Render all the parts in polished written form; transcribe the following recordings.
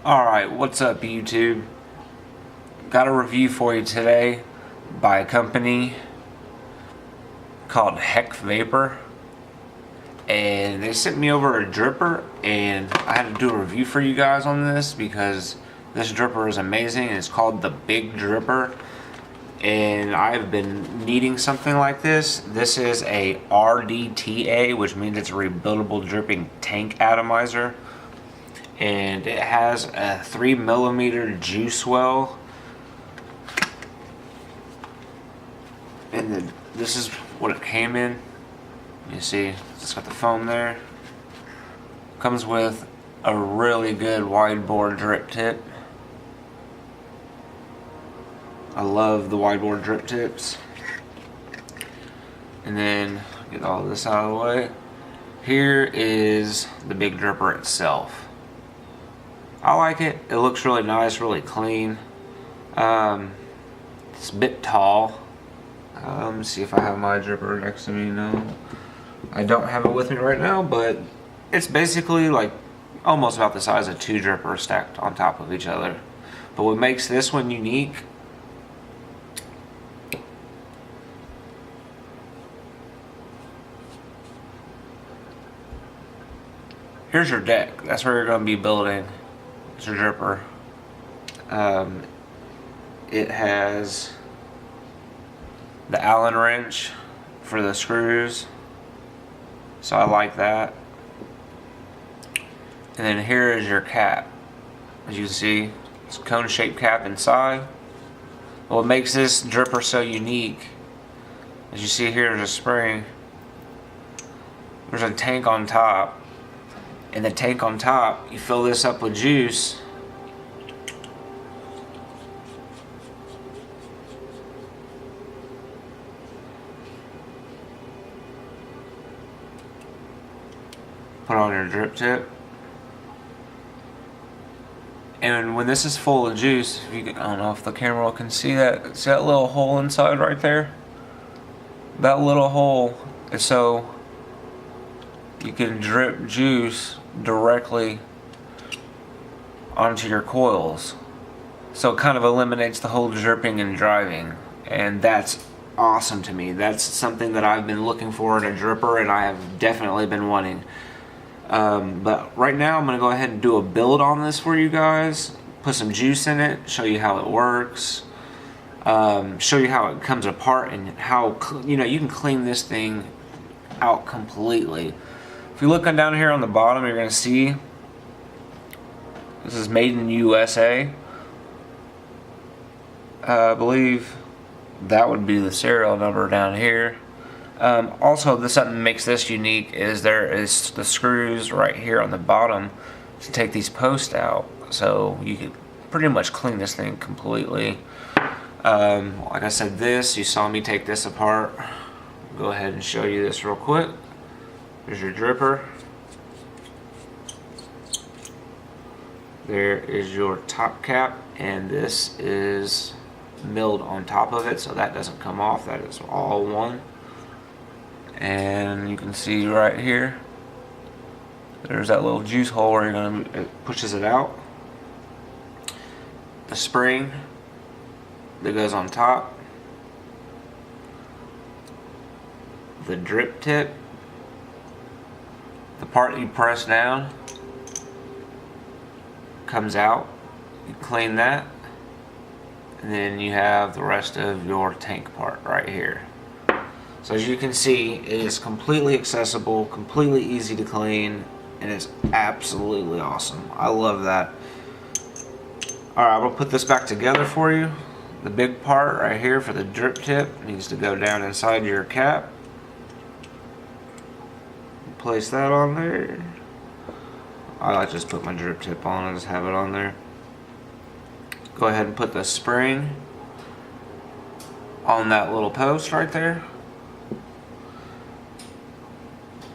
Alright, what's up YouTube? Got a review for you today by a company called Heck Vapor, and they sent me over a dripper, and I had to do a review for you guys on this because this dripper is amazing. It's called the Big Dripper, and I've been needing something like this. This is a RDTA, which means it's a rebuildable dripping tank atomizer. And it has a 3mm juice well, and this is what it came in. You see, it's got the foam there. Comes with a really good wide bore drip tip. I love the wide bore drip tips. And then get all this out of the way. Here is the Big Dripper itself. I like it. It looks really nice, really clean. It's a bit tall. Let me see if I have my dripper next to me. No, I don't have it with me right now, but it's basically like almost about the size of two drippers stacked on top of each other. But what makes this one unique, here's your deck. That's where you're going to be building. It's your dripper. It has the Allen wrench for the screws, so I like that. And then here is your cap. As you can see, it's a cone-shaped cap inside. What makes this dripper so unique, as you see here, there's a spring. There's a tank on top. In the tank on top, you fill this up with juice. Put on your drip tip. And when this is full of juice, if you can, I don't know if the camera can see that. See that little hole inside right there? That little hole is so you can drip juice directly onto your coils. So it kind of eliminates the whole dripping and driving, and that's awesome to me. That's something that I've been looking for in a dripper, and I have definitely been wanting. But right now I'm going to go ahead and do a build on this for you guys, put some juice in it, show you how it works, show you how it comes apart, and how you can clean this thing out completely. If you look down here on the bottom, you're going to see this is made in USA. I believe that would be the serial number down here. Also, something that makes this unique is there is the screws right here on the bottom to take these posts out, so you can pretty much clean this thing completely. Like I said, you saw me take this apart. Go ahead and show you this real quick. There's your dripper. There is your top cap, and this is milled on top of it, so that doesn't come off. That is all one. And you can see right here, there's that little juice hole where it pushes it out. The spring that goes on top. The drip tip. The part you press down comes out. You clean that, and then you have the rest of your tank part right here. So as you can see, it is completely accessible, completely easy to clean, and it's absolutely awesome. I love that. Alright, I'm going to put this back together for you. The big part right here for the drip tip needs to go down inside your cap. Place that on there. I like to just put my drip tip on and just have it on there. Go ahead and put the spring on that little post right there.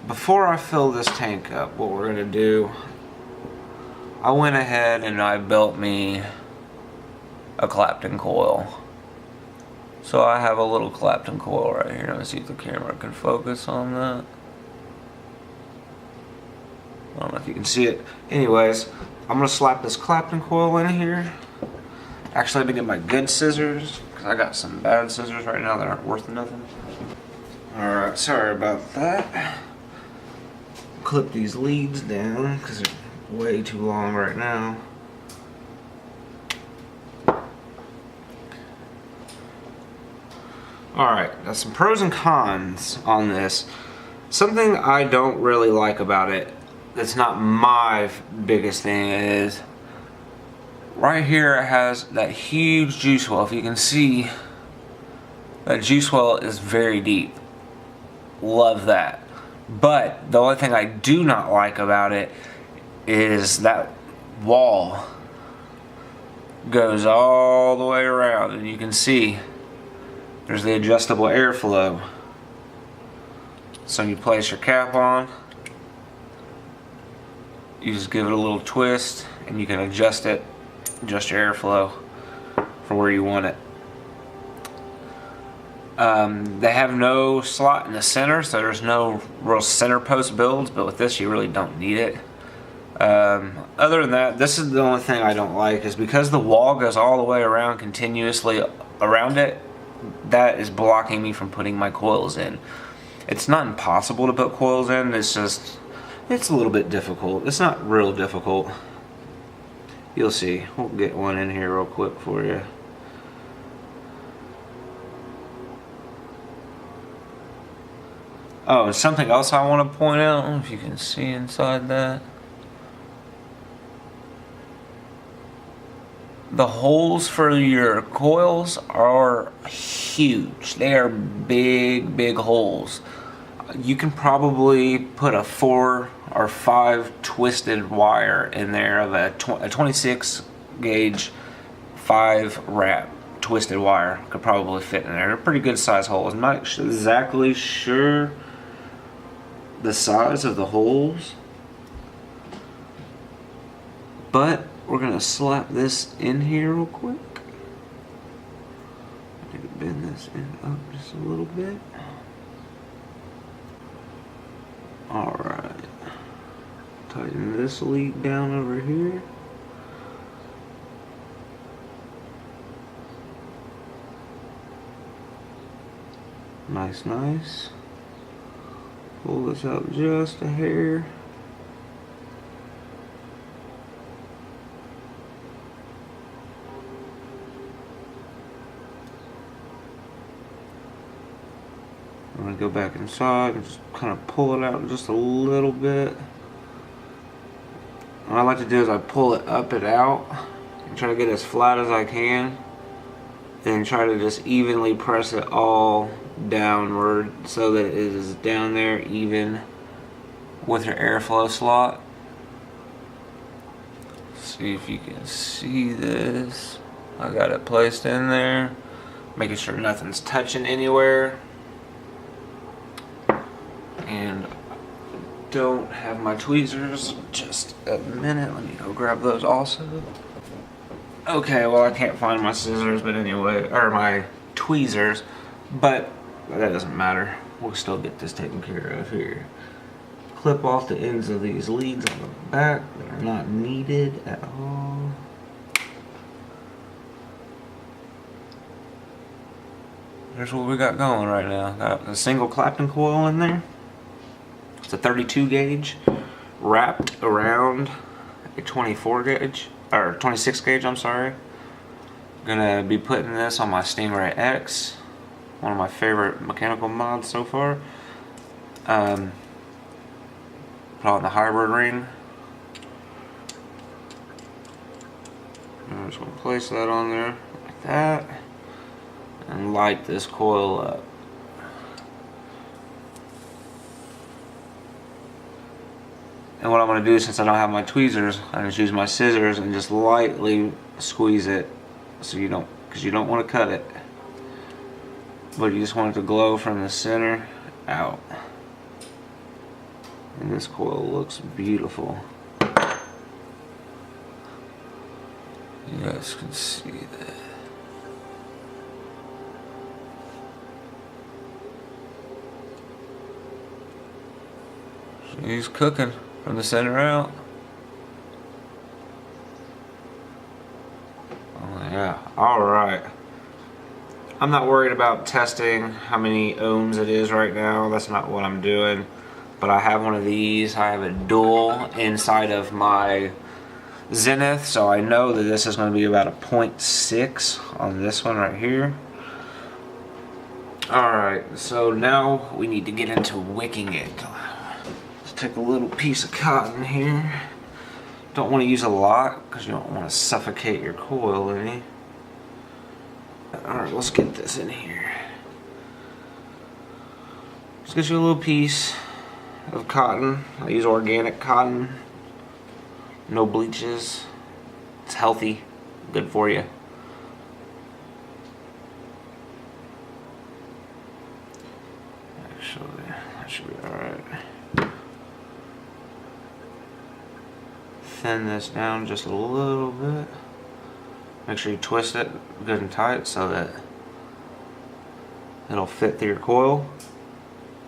Before I fill this tank up, what we're going to do, I went ahead and I built me a Clapton coil. So I have a little Clapton coil right here. Let's see if the camera can focus on that. I don't know if you can see it. Anyways, I'm gonna slap this Clapton coil in here. Actually, let me get my good scissors, because I got some bad scissors right now that aren't worth nothing. Alright, sorry about that. Clip these leads down, because they're way too long right now. Alright, now some pros and cons on this. Something I don't really like about it, that's not my biggest thing, is right here it has that huge juice well. If you can see, that juice well is very deep. Love that. But the only thing I do not like about it is that wall goes all the way around, and you can see there's the adjustable airflow. So you place your cap on, you just give it a little twist, and you can adjust it, adjust your airflow for where you want it. They have no slot in the center, so there's no real center post builds, but with this you really don't need it. Other than that, this is the only thing I don't like, is because the wall goes all the way around continuously around it, that is blocking me from putting my coils in. It's not impossible to put coils in, it's just, it's a little bit difficult. It's not real difficult. You'll see. We'll get one in here real quick for you. Oh, and something else I want to point out, I don't know if you can see inside that. The holes for your coils are huge. They are big, big holes. You can probably put a 4 or 5 twisted wire in there of a 26 gauge 5 wrap twisted wire. Could probably fit in there. They're pretty good size holes. I'm not exactly sure the size of the holes, but we're gonna slap this in here real quick. I need to bend this end up just a little bit. Alright. Tighten this lead down over here. Nice, nice. Pull this out just a hair. I'm going to go back inside and just kind of pull it out just a little bit. What I like to do is I pull it up and out and try to get as flat as I can, and try to just evenly press it all downward so that it is down there even with your airflow slot. See if you can see this. I got it placed in there, making sure nothing's touching anywhere. And don't have my tweezers. Just a minute, let me go grab those also. Okay, well I can't find my scissors, but anyway, or my tweezers, but that doesn't matter. We'll still get this taken care of here. Clip off the ends of these leads on the back that are not needed at all. Here's what we got going right now. Got a single Clapton coil in there. It's a 32 gauge wrapped around a 24 gauge, or 26 gauge, I'm sorry. Gonna be putting this on my Stingray X, one of my favorite mechanical mods so far. Put on the hybrid ring. I'm just gonna place that on there like that and light this coil up. And what I'm going to do, since I don't have my tweezers, I just use my scissors and just lightly squeeze it, so you don't, because you don't want to cut it, but you just want it to glow from the center out. And this coil looks beautiful. You guys can see that. He's cooking. from the center out. Oh yeah, alright. I'm not worried about testing how many ohms it is right now. That's not what I'm doing. But I have one of these. I have a dual inside of my Zenith, so I know that this is going to be about a 0.6 on this one right here. Alright, so now we need to get into wicking it. Let's take a little piece of cotton here. Don't want to use a lot because you don't want to suffocate your coil any. Alright, let's get this in here. Let's get you a little piece of cotton. I use organic cotton. No bleaches. It's healthy. Good for you. Actually, that should be alright. Thin this down just a little bit. Make sure you twist it good and tight so that it'll fit through your coil.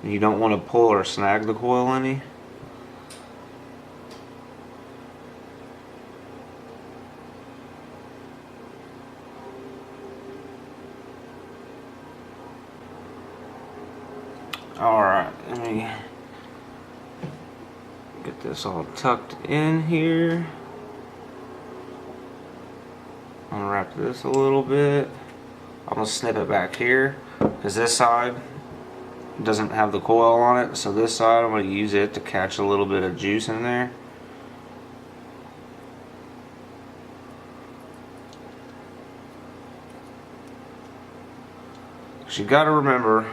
You don't want to pull or snag the coil any. Alright, let me get this all tucked in here. Unwrap this a little bit. I'm going to snip it back here because this side doesn't have the coil on it, so this side I'm going to use it to catch a little bit of juice in there. So you got to remember,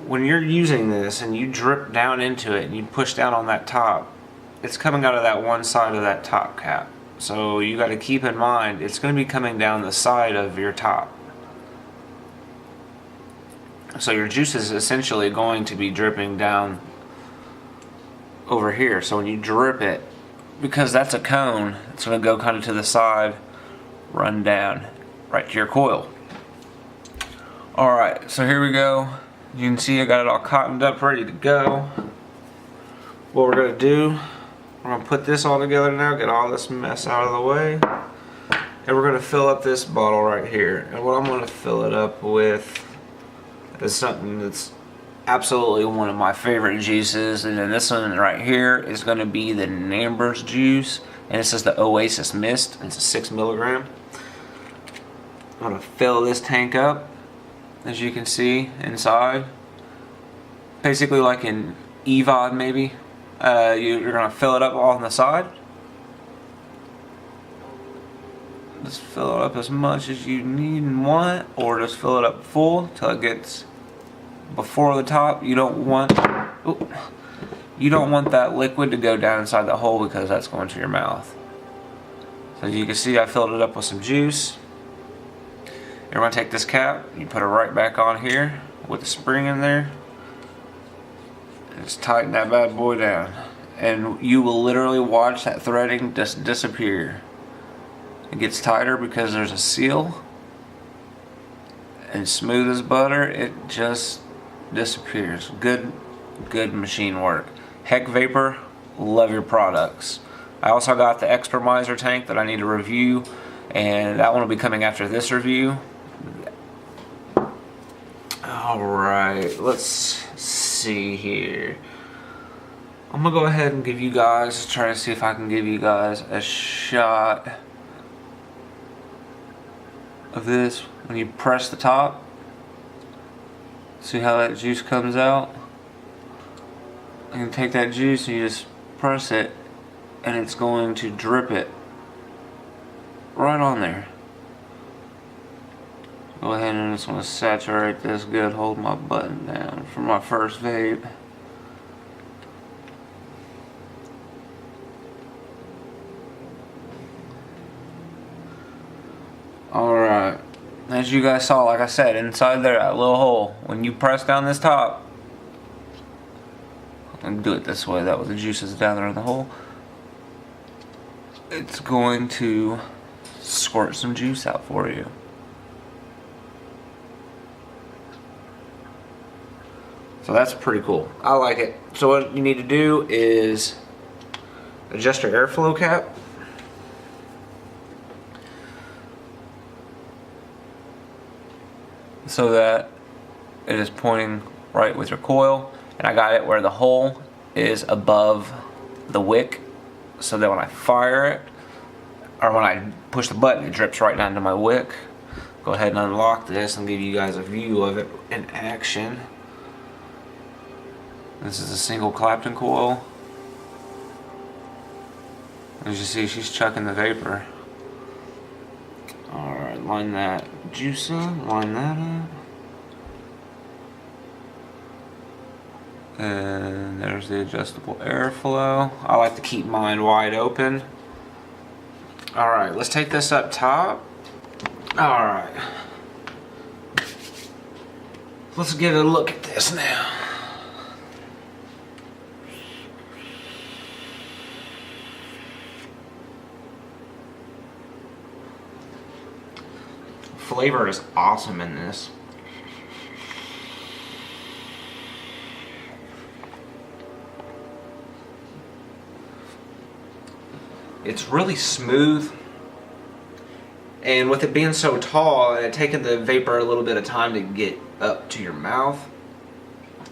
when you're using this and you drip down into it and you push down on that top, it's coming out of that one side of that top cap. So you got to keep in mind it's going to be coming down the side of your top. So your juice is essentially going to be dripping down over here. So when you drip it, because that's a cone, it's going to go kind of to the side, run down right to your coil. Alright, so here we go. You can see I got it all cottoned up, ready to go. What we're going to do, we're going to put this all together now, get all this mess out of the way. And we're going to fill up this bottle right here. And what I'm going to fill it up with is something that's absolutely one of my favorite juices. And then this one right here is going to be the Namber's juice. And this is the Oasis Mist. It's a 6 milligram. I'm going to fill this tank up, as you can see inside. Basically like in EVOD maybe. You're going to fill it up all on the side. Just fill it up as much as you need and want, or just fill it up full till it gets before the top. You don't want that liquid to go down inside the hole because that's going to your mouth. So as you can see, I filled it up with some juice. You're going to take this cap, you put it right back on here with the spring in there. Just tighten that bad boy down, and you will literally watch that threading just disappear. It gets tighter because there's a seal, and smooth as butter, it just disappears. Good machine work. Heck Vapor, love your products. I also got the Expermizer tank that I need to review, and that one will be coming after this review. Alright, let's see here. I'm gonna go ahead and give you guys, try to see if I can give you guys a shot of this when you press the top. See how that juice comes out? You can take that juice and you just press it, and it's going to drip it right on there. Go ahead and just want to saturate this good, hold my button down for my first vape. Alright, as you guys saw, like I said, inside there, that little hole, when you press down this top, and do it this way, that way the juice is down there in the hole, it's going to squirt some juice out for you. So that's pretty cool. I like it. So what you need to do is adjust your airflow cap. So that it is pointing right with your coil. And I got it where the hole is above the wick, so that when I fire it, or when I push the button, it drips right down to my wick. Go ahead and unlock this and give you guys a view of it in action. This is a single Clapton coil. As you see, she's chucking the vapor. Alright, line that juice up, line that up. And there's the adjustable airflow. I like to keep mine wide open. Alright, let's take this up top. Alright. Let's get a look at this now. Flavor is awesome in this. It's really smooth, and with it being so tall and it taking the vapor a little bit of time to get up to your mouth,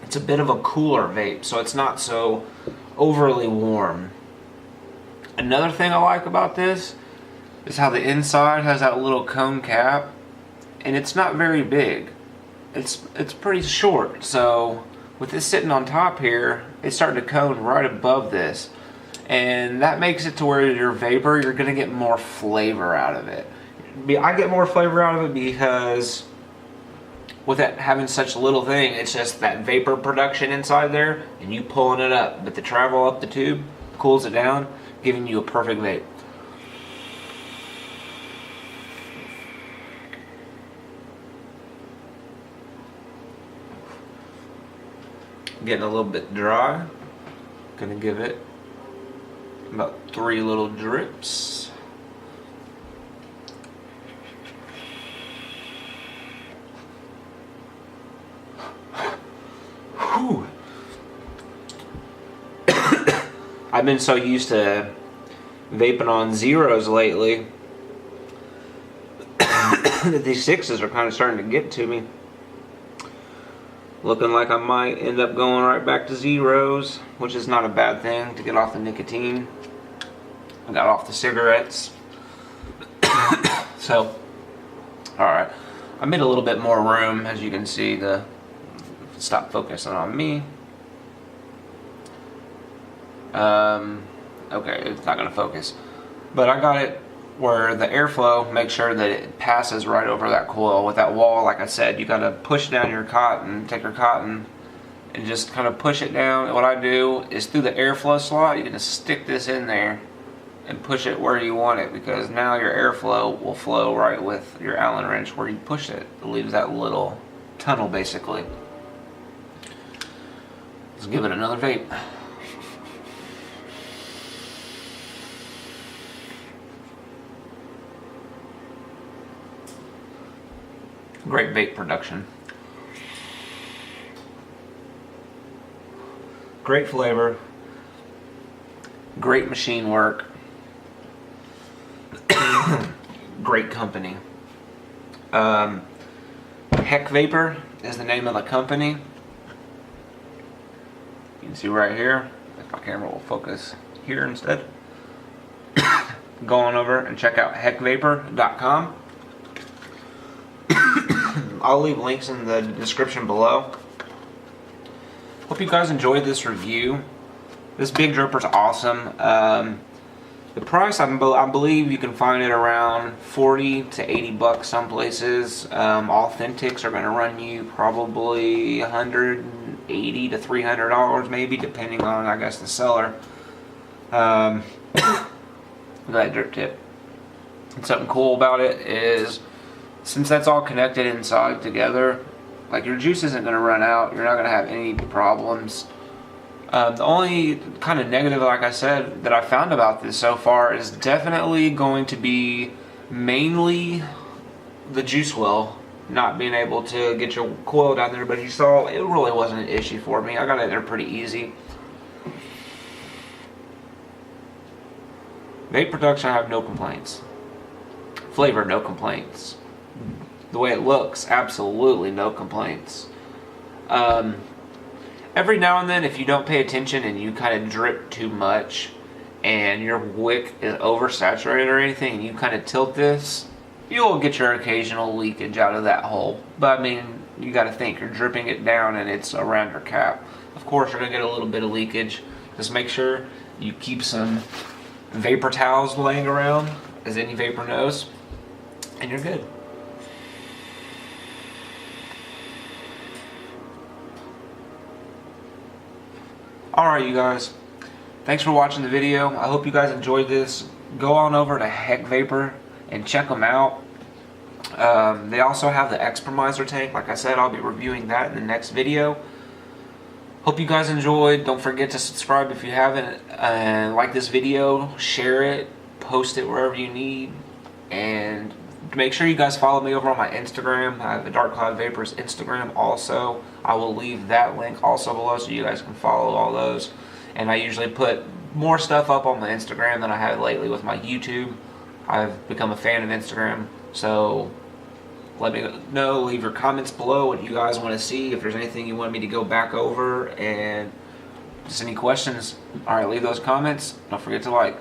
it's a bit of a cooler vape, so it's not so overly warm. Another thing I like about this is how the inside has that little cone cap, and it's not very big. It's pretty short, so with this sitting on top here, it's starting to cone right above this. And that makes it to where your vapor, you're going to get more flavor out of it. I get more flavor out of it because with it having such a little thing, it's just that vapor production inside there and you pulling it up. But the travel up the tube cools it down, giving you a perfect vape. Getting a little bit dry. Gonna give it about 3 little drips. Whew. I've been so used to vaping on zeros lately that these sixes are kind of starting to get to me. Looking like I might end up going right back to zeros, which is not a bad thing to get off the nicotine. I got off the cigarettes. So, alright. I made a little bit more room, as you can see. Stop focusing on me. Okay, it's not going to focus. But I got it where the airflow, make sure that it passes right over that coil. With that wall, like I said, you got to push down your cotton, take your cotton and just kind of push it down. And what I do is through the airflow slot, you're going to stick this in there and push it where you want it, because now your airflow will flow right with your Allen wrench where you push it. It leaves that little tunnel basically. Let's give it another vape. Great vape production. Great flavor. Great machine work. Great company. Heck Vapor is the name of the company. You can see right here, if my camera will focus here instead. Go on over and check out heckvapor.com. I'll leave links in the description below. Hope you guys enjoyed this review. This big dripper's awesome. The price, I believe you can find it around 40 to 80 bucks some places. Authentics are going to run you probably 180 to $300 maybe, depending on, I guess, the seller. That drip tip. And something cool about it is, since that's all connected inside together, like your juice isn't going to run out. You're not going to have any problems. The only kind of negative, like I said, that I found about this so far is definitely going to be mainly the juice well. not being able to get your coil down there, but you saw it really wasn't an issue for me. I got it there pretty easy. Vape production, I have no complaints. Flavor, no complaints. The way it looks, absolutely no complaints. Every now and then, if you don't pay attention and you kind of drip too much and your wick is oversaturated or anything and you kind of tilt this, you'll get your occasional leakage out of that hole. But I mean, you got to think, you're dripping it down and it's around your cap. Of course, you're going to get a little bit of leakage. Just make sure you keep some vapor towels laying around, as any vapor knows, and you're good. Alright, you guys, thanks for watching the video. I hope you guys enjoyed this. Go on over to Heck Vapor and check them out. They also have the Expermiser tank. Like I said, I'll be reviewing that in the next video. Hope you guys enjoyed. Don't forget to subscribe if you haven't. Like this video, share it, post it wherever you need. And make sure you guys follow me over on my Instagram. I have the Dark Cloud Vapors Instagram also. I will leave that link also below so you guys can follow all those. And I usually put more stuff up on my Instagram than I have lately with my YouTube. I've become a fan of Instagram. So let me know, leave your comments below what you guys want to see, if there's anything you want me to go back over, and just any questions. Alright, leave those comments. Don't forget to like.